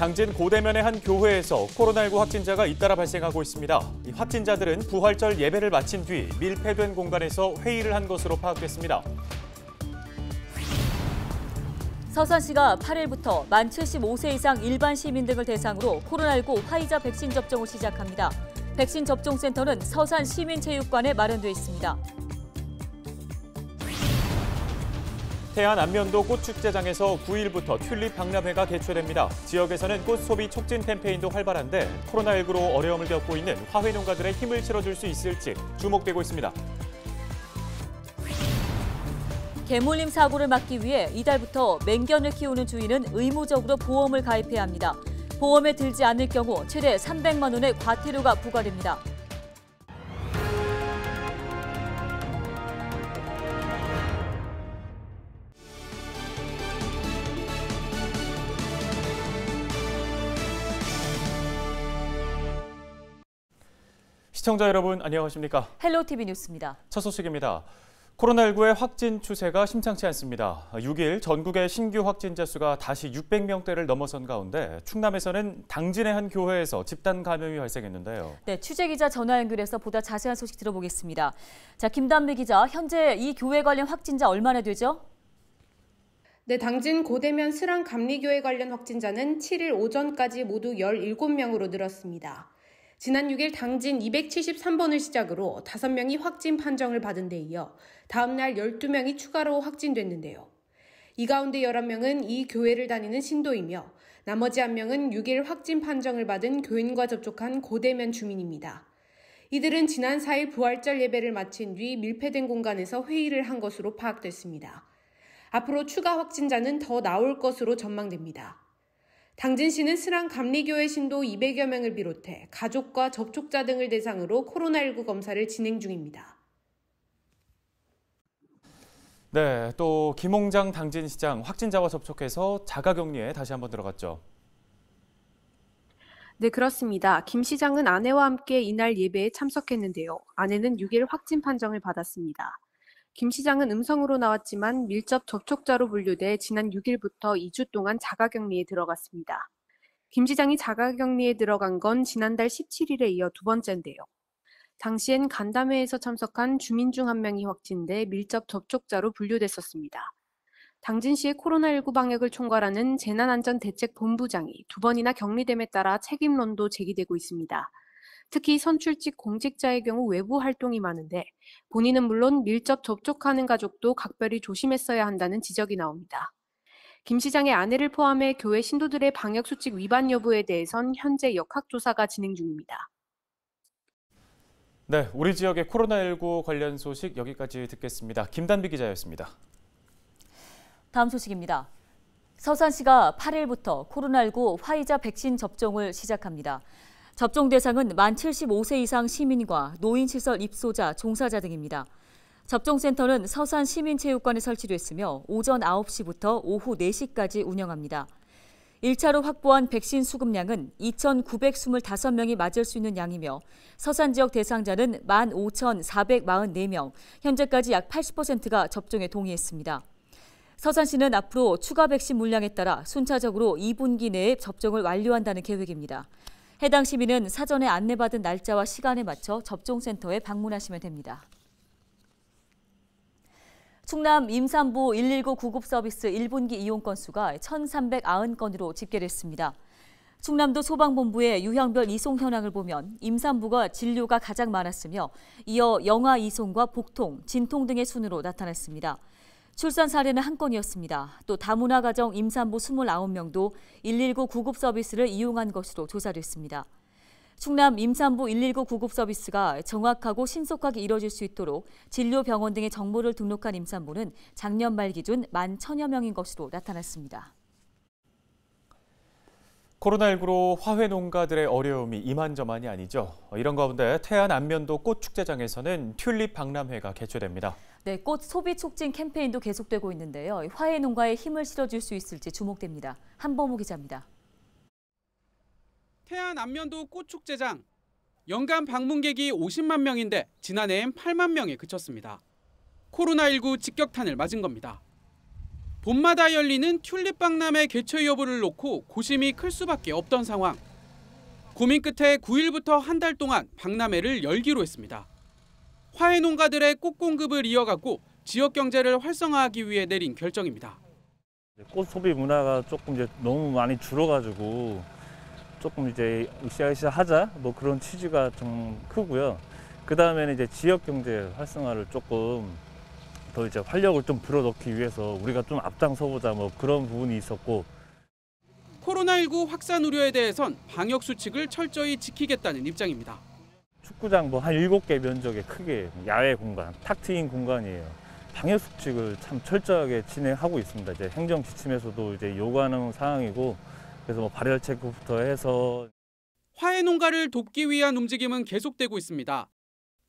당진 고대면의 한 교회에서 코로나19 확진자가 잇따라 발생하고 있습니다. 이 확진자들은 부활절 예배를 마친 뒤 밀폐된 공간에서 회의를 한 것으로 파악됐습니다. 서산시가 8일부터 만 75세 이상 일반 시민 등을 대상으로 코로나19 화이자 백신 접종을 시작합니다. 백신 접종센터는 서산 시민체육관에 마련돼 있습니다. 태안 안면도 꽃축제장에서 9일부터 튤립 박람회가 개최됩니다. 지역에서는 꽃 소비 촉진 캠페인도 활발한데 코로나19로 어려움을 겪고 있는 화훼 농가들의 힘을 실어줄 수 있을지 주목되고 있습니다. 개물림 사고를 막기 위해 이달부터 맹견을 키우는 주인은 의무적으로 보험을 가입해야 합니다. 보험에 들지 않을 경우 최대 300만 원의 과태료가 부과됩니다. 시청자 여러분 안녕하십니까? 헬로티비 뉴스입니다. 첫 소식입니다. 코로나19의 확진 추세가 심상치 않습니다. 6일 전국의 신규 확진자 수가 다시 600명대를 넘어선 가운데 충남에서는 당진의 한 교회에서 집단 감염이 발생했는데요. 네, 취재기자 전화 연결해서 보다 자세한 소식 들어보겠습니다. 자, 김단비 기자, 현재 이 교회 관련 확진자 얼마나 되죠? 네, 당진 고대면 스랑 감리교회 관련 확진자는 7일 오전까지 모두 17명으로 늘었습니다. 지난 6일 당진 273번을 시작으로 5명이 확진 판정을 받은 데 이어 다음 날 12명이 추가로 확진됐는데요. 이 가운데 11명은 이 교회를 다니는 신도이며 나머지 1명은 6일 확진 판정을 받은 교인과 접촉한 고대면 주민입니다. 이들은 지난 4일 부활절 예배를 마친 뒤 밀폐된 공간에서 회의를 한 것으로 파악됐습니다. 앞으로 추가 확진자는 더 나올 것으로 전망됩니다. 당진시는 스랑 감리교회 신도 200여 명을 비롯해 가족과 접촉자 등을 대상으로 코로나19 검사를 진행 중입니다. 네, 또 김홍장 당진시장 확진자와 접촉해서 자가격리에 다시 한번 들어갔죠. 네, 그렇습니다. 김 시장은 아내와 함께 이날 예배에 참석했는데요. 아내는 6일 확진 판정을 받았습니다. 김 시장은 음성으로 나왔지만 밀접 접촉자로 분류돼 지난 6일부터 2주 동안 자가격리에 들어갔습니다. 김 시장이 자가격리에 들어간 건 지난달 17일에 이어 두 번째인데요. 당시엔 간담회에서 참석한 주민 중 한 명이 확진돼 밀접 접촉자로 분류됐었습니다. 당진시의 코로나19 방역을 총괄하는 재난안전대책본부장이 두 번이나 격리됨에 따라 책임론도 제기되고 있습니다. 특히 선출직 공직자의 경우 외부 활동이 많은데 본인은 물론 밀접 접촉하는 가족도 각별히 조심했어야 한다는 지적이 나옵니다. 김 시장의 아내를 포함해 교회 신도들의 방역수칙 위반 여부에 대해선 현재 역학조사가 진행 중입니다. 네, 우리 지역의 코로나19 관련 소식 여기까지 듣겠습니다. 김단비 기자였습니다. 다음 소식입니다. 서산시가 8일부터 코로나19 화이자 백신 접종을 시작합니다. 접종 대상은 만 75세 이상 시민과 노인시설 입소자, 종사자 등입니다. 접종센터는 서산 시민체육관에 설치됐으며 오전 9시부터 오후 4시까지 운영합니다. 1차로 확보한 백신 수급량은 2,925명이 맞을 수 있는 양이며 서산 지역 대상자는 15,444명, 현재까지 약 80%가 접종에 동의했습니다. 서산시는 앞으로 추가 백신 물량에 따라 순차적으로 2분기 내에 접종을 완료한다는 계획입니다. 해당 시민은 사전에 안내받은 날짜와 시간에 맞춰 접종센터에 방문하시면 됩니다. 충남 임산부 119 구급서비스 1분기 이용 건수가 1,390건으로 집계됐습니다. 충남도 소방본부의 유형별 이송 현황을 보면 임산부가 진료가 가장 많았으며 이어 영아 이송과 복통, 진통 등의 순으로 나타났습니다. 출산 사례는 한 건이었습니다. 또 다문화 가정 임산부 29명도 119 구급 서비스를 이용한 것으로 조사됐습니다. 충남 임산부 119 구급 서비스가 정확하고 신속하게 이뤄질 수 있도록 진료병원 등의 정보를 등록한 임산부는 작년 말 기준 11,000여 명인 것으로 나타났습니다. 코로나19로 화훼 농가들의 어려움이 이만저만이 아니죠. 이런 가운데 태안 안면도 꽃축제장에서는 튤립 박람회가 개최됩니다. 네, 꽃 소비 촉진 캠페인도 계속되고 있는데요. 화훼 농가에 힘을 실어줄 수 있을지 주목됩니다. 한범호 기자입니다. 태안 안면도 꽃축제장. 연간 방문객이 50만 명인데 지난해엔 8만 명에 그쳤습니다. 코로나19 직격탄을 맞은 겁니다. 봄마다 열리는 튤립 박람회 개최 여부를 놓고 고심이 클 수밖에 없던 상황. 고민 끝에 9일부터 한 달 동안 박람회를 열기로 했습니다. 화훼 농가들의 꽃 공급을 이어가고 지역 경제를 활성화하기 위해 내린 결정입니다. 꽃 소비 문화가 조금 이제 너무 많이 줄어가지고 조금 이제 으쌰으쌰 하자 뭐 그런 취지가 좀 크고요. 그 다음에는 이제 지역 경제 활성화를 조금 더 이제 활력을 좀 불어넣기 위해서 우리가 좀 앞장서 보자 뭐 그런 부분이 있었고. 코로나19 확산 우려에 대해선 방역 수칙을 철저히 지키겠다는 입장입니다. 축구장 뭐 한 7개 면적의 크게 야외 공간, 탁 트인 공간이에요. 방역 수칙을 참 철저하게 진행하고 있습니다. 이제 행정 지침에서도 이제 요구하는 사항이고, 그래서 뭐 발열 체크부터 해서. 화훼 농가를 돕기 위한 움직임은 계속되고 있습니다.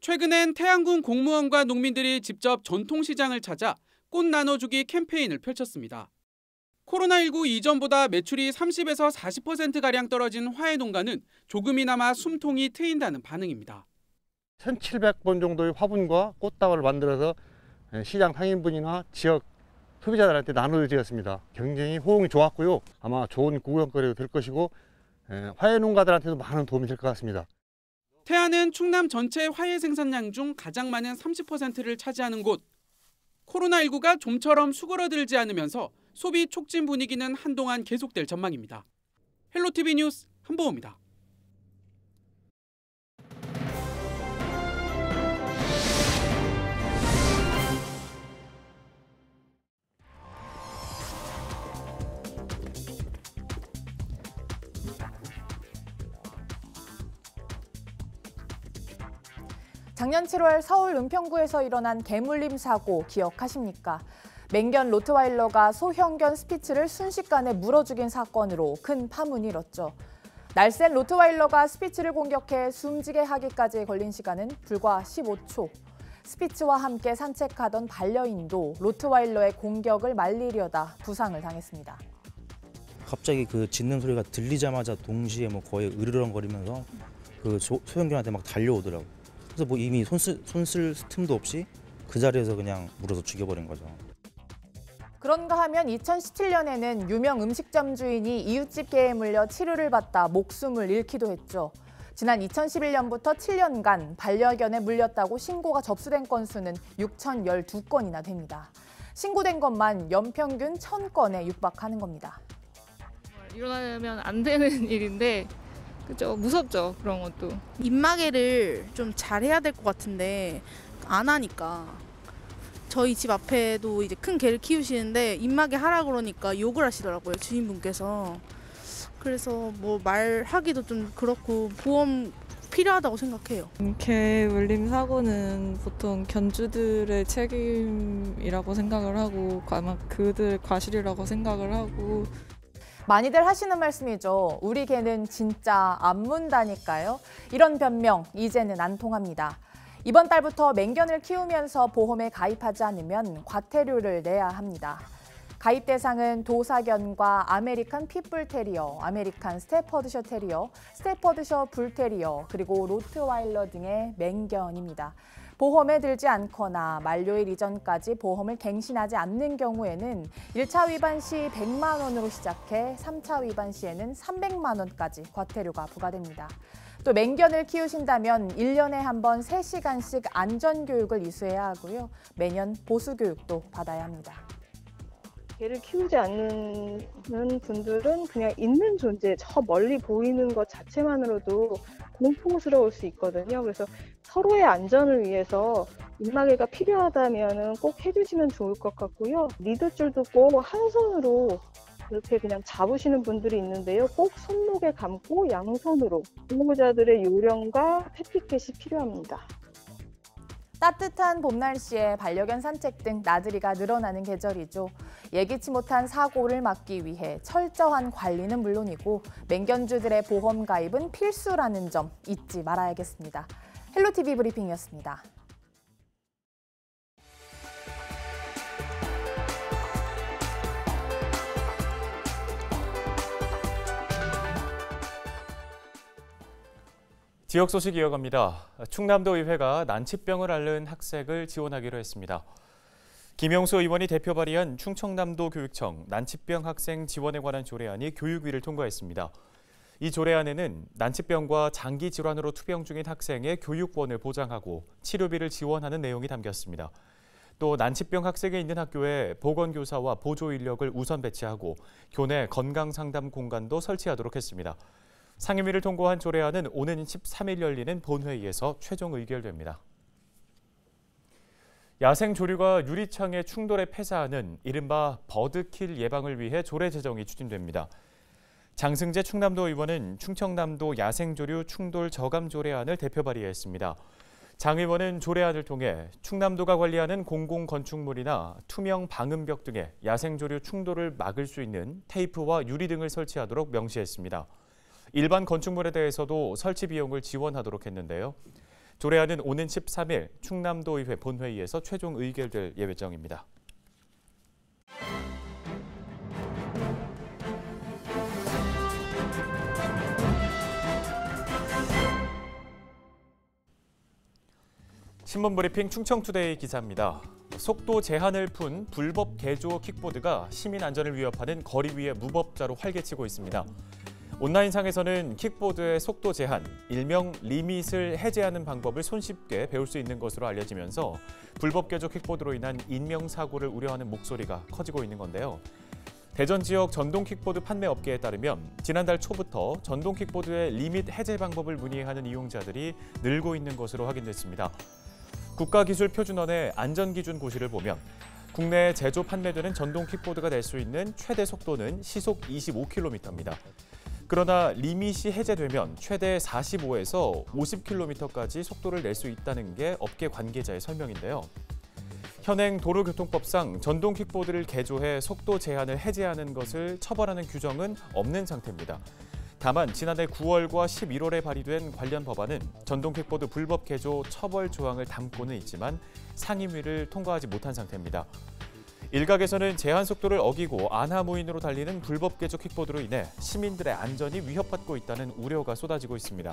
최근엔 태안군 공무원과 농민들이 직접 전통시장을 찾아 꽃 나눠주기 캠페인을 펼쳤습니다. 코로나19 이전보다 매출이 30에서 40%가량 떨어진 화훼 농가는 조금이나마 숨통이 트인다는 반응입니다. 1,700번 정도의 화분과 꽃다발을 만들어서 시장 상인분이나 지역 소비자들한테 나눠드렸습니다. 굉장히 호응이 좋았고요. 아마 좋은 구경거리가 될 것이고 화훼 농가들한테도 많은 도움이 될 것 같습니다. 태안은 충남 전체 화훼 생산량 중 가장 많은 30%를 차지하는 곳. 코로나19가 좀처럼 수그러들지 않으면서 소비 촉진 분위기는 한동안 계속될 전망입니다. 헬로티비 뉴스 한보호입니다. 작년 7월 서울 은평구에서 일어난 개물림 사고 기억하십니까? 맹견 로트와일러가 소형견 스피츠를 순식간에 물어 죽인 사건으로 큰 파문이 일었죠. 날쌘 로트와일러가 스피츠를 공격해 숨지게 하기까지 걸린 시간은 불과 15초. 스피츠와 함께 산책하던 반려인도 로트와일러의 공격을 말리려다 부상을 당했습니다. 갑자기 그 짖는 소리가 들리자마자 동시에 뭐 거의 으르렁거리면서 그 소형견한테 막 달려오더라고. 그래서 뭐 이미 손 쓸 틈도 없이 그 자리에서 그냥 물어서 죽여버린 거죠. 그런가 하면 2017년에는 유명 음식점 주인이 이웃집 개에 물려 치료를 받다 목숨을 잃기도 했죠. 지난 2011년부터 7년간 반려견에 물렸다고 신고가 접수된 건수는 6,012건이나 됩니다. 신고된 것만 연평균 1,000건에 육박하는 겁니다. 일어나면 안 되는 일인데 그죠? 무섭죠, 그런 것도. 입마개를 좀 잘해야 될 것 같은데 안 하니까. 저희 집 앞에도 이제 큰 개를 키우시는데 입마개 하라 그러니까 욕을 하시더라고요, 주인분께서. 그래서 뭐 말하기도 좀 그렇고 보험 필요하다고 생각해요. 개 물림 사고는 보통 견주들의 책임이라고 생각을 하고 아마 그들 과실이라고 생각을 하고. 많이들 하시는 말씀이죠. 우리 개는 진짜 안 문다니까요. 이런 변명 이제는 안 통합니다. 이번 달부터 맹견을 키우면서 보험에 가입하지 않으면 과태료를 내야 합니다. 가입 대상은 도사견과 아메리칸 핏불 테리어, 아메리칸 스테퍼드셔 테리어, 스테퍼드셔 불 테리어, 그리고 로트와일러 등의 맹견입니다. 보험에 들지 않거나 만료일 이전까지 보험을 갱신하지 않는 경우에는 1차 위반 시 100만 원으로 시작해 3차 위반 시에는 300만 원까지 과태료가 부과됩니다. 또 맹견을 키우신다면 1년에 한 번 3시간씩 안전교육을 이수해야 하고요. 매년 보수교육도 받아야 합니다. 개를 키우지 않는 분들은 그냥 있는 존재, 저 멀리 보이는 것 자체만으로도 공포스러울 수 있거든요. 그래서 서로의 안전을 위해서 입마개가 필요하다면 꼭 해주시면 좋을 것 같고요. 리드줄도 꼭 한 손으로 이렇게 그냥 잡으시는 분들이 있는데요. 꼭 손목에 감고 양손으로. 보호자들의 요령과 패티켓이 필요합니다. 따뜻한 봄 날씨에 반려견 산책 등 나들이가 늘어나는 계절이죠. 예기치 못한 사고를 막기 위해 철저한 관리는 물론이고 맹견주들의 보험 가입은 필수라는 점 잊지 말아야겠습니다. 헬로티비 브리핑이었습니다. 지역 소식 이어갑니다. 충남도 의회가 난치병을 앓는 학생을 지원하기로 했습니다. 김영수 의원이 대표 발의한 충청남도 교육청 난치병 학생 지원에 관한 조례안이 교육위를 통과했습니다. 이 조례안에는 난치병과 장기 질환으로 투병 중인 학생의 교육권을 보장하고 치료비를 지원하는 내용이 담겼습니다. 또 난치병 학생이 있는 학교에 보건교사와 보조 인력을 우선 배치하고 교내 건강상담 공간도 설치하도록 했습니다. 상임위를 통과한 조례안은 오는 13일 열리는 본회의에서 최종 의결됩니다. 야생 조류가 유리창에 충돌해 폐사하는 이른바 버드킬 예방을 위해 조례 제정이 추진됩니다. 장승재 충남도 의원은 충청남도 야생조류 충돌 저감 조례안을 대표 발의했습니다. 장 의원은 조례안을 통해 충남도가 관리하는 공공건축물이나 투명 방음벽 등의 야생조류 충돌을 막을 수 있는 테이프와 유리 등을 설치하도록 명시했습니다. 일반 건축물에 대해서도 설치 비용을 지원하도록 했는데요. 조례안은 오는 13일 충남도의회 본회의에서 최종 의결될 예정입니다. 신문브리핑 충청투데이 기자입니다. 속도 제한을 푼 불법 개조 킥보드가 시민 안전을 위협하는 거리 위의 무법자로 활개치고 있습니다. 온라인상에서는 킥보드의 속도 제한, 일명 리밋을 해제하는 방법을 손쉽게 배울 수 있는 것으로 알려지면서 불법 개조 킥보드로 인한 인명사고를 우려하는 목소리가 커지고 있는 건데요. 대전 지역 전동 킥보드 판매 업계에 따르면 지난달 초부터 전동 킥보드의 리밋 해제 방법을 문의하는 이용자들이 늘고 있는 것으로 확인됐습니다. 국가기술표준원의 안전기준 고시를 보면 국내에 제조 판매되는 전동 킥보드가 낼 수 있는 최대 속도는 시속 25km입니다. 그러나 리밋이 해제되면 최대 45에서 50km까지 속도를 낼 수 있다는 게 업계 관계자의 설명인데요. 현행 도로교통법상 전동 킥보드를 개조해 속도 제한을 해제하는 것을 처벌하는 규정은 없는 상태입니다. 다만 지난해 9월과 11월에 발의된 관련 법안은 전동 킥보드 불법 개조 처벌 조항을 담고는 있지만 상임위를 통과하지 못한 상태입니다. 일각에서는 제한 속도를 어기고 안하무인으로 달리는 불법 개조 킥보드로 인해 시민들의 안전이 위협받고 있다는 우려가 쏟아지고 있습니다.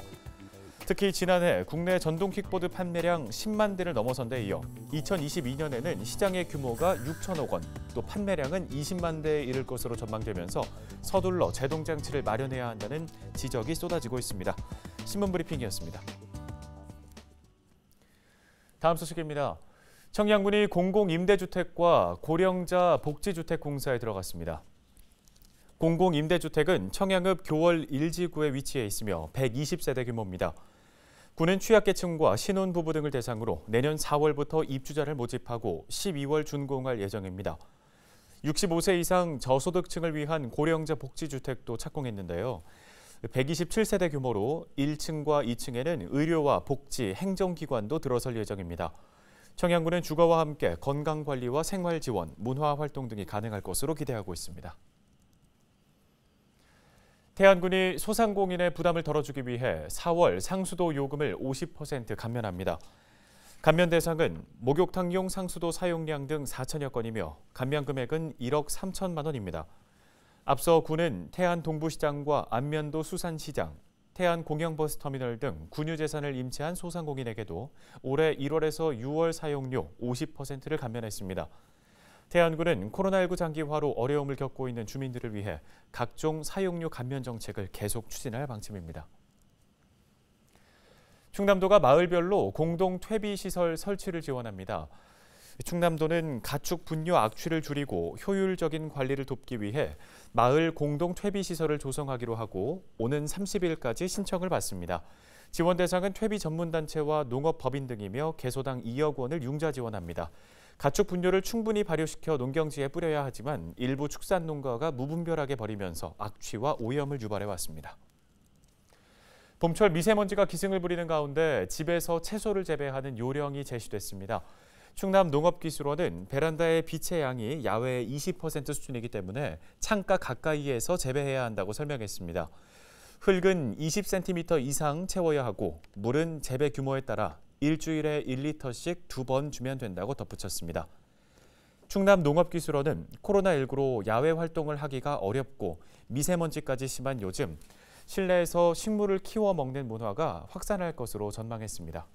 특히 지난해 국내 전동 킥보드 판매량 10만 대를 넘어선 데 이어 2022년에는 시장의 규모가 6천억 원, 또 판매량은 20만 대에 이를 것으로 전망되면서 서둘러 제동 장치를 마련해야 한다는 지적이 쏟아지고 있습니다. 신문브리핑이었습니다. 다음 소식입니다. 청양군이 공공임대주택과 고령자 복지주택공사에 들어갔습니다. 공공임대주택은 청양읍 교월 1지구에 위치해 있으며 120세대 규모입니다. 군은 취약계층과 신혼부부 등을 대상으로 내년 4월부터 입주자를 모집하고 12월 준공할 예정입니다. 65세 이상 저소득층을 위한 고령자 복지주택도 착공했는데요. 127세대 규모로 1층과 2층에는 의료와 복지, 행정기관도 들어설 예정입니다. 청양군은 주거와 함께 건강관리와 생활지원, 문화활동 등이 가능할 것으로 기대하고 있습니다. 태안군이 소상공인의 부담을 덜어주기 위해 4월 상수도 요금을 50% 감면합니다. 감면 대상은 목욕탕용 상수도 사용량 등 4천여 건이며 감면 금액은 1억 3천만 원입니다. 앞서 군은 태안 동부시장과 안면도 수산시장, 태안 공영버스터미널 등 군유재산을 임차한 소상공인에게도 올해 1월에서 6월 사용료 50%를 감면했습니다. 태안군은 코로나19 장기화로 어려움을 겪고 있는 주민들을 위해 각종 사용료 감면 정책을 계속 추진할 방침입니다. 충남도가 마을별로 공동 퇴비시설 설치를 지원합니다. 충남도는 가축 분뇨 악취를 줄이고 효율적인 관리를 돕기 위해 마을 공동 퇴비시설을 조성하기로 하고 오는 30일까지 신청을 받습니다. 지원 대상은 퇴비 전문단체와 농업법인 등이며 개소당 2억 원을 융자 지원합니다. 가축 분뇨를 충분히 발효시켜 농경지에 뿌려야 하지만 일부 축산 농가가 무분별하게 버리면서 악취와 오염을 유발해왔습니다. 봄철 미세먼지가 기승을 부리는 가운데 집에서 채소를 재배하는 요령이 제시됐습니다. 충남농업기술원은 베란다의 빛의 양이 야외의 20% 수준이기 때문에 창가 가까이에서 재배해야 한다고 설명했습니다. 흙은 20cm 이상 채워야 하고 물은 재배 규모에 따라 일주일에 1리터씩 2번 주면 된다고 덧붙였습니다. 충남농업기술원은 코로나19로 야외 활동을 하기가 어렵고 미세먼지까지 심한 요즘 실내에서 식물을 키워 먹는 문화가 확산할 것으로 전망했습니다.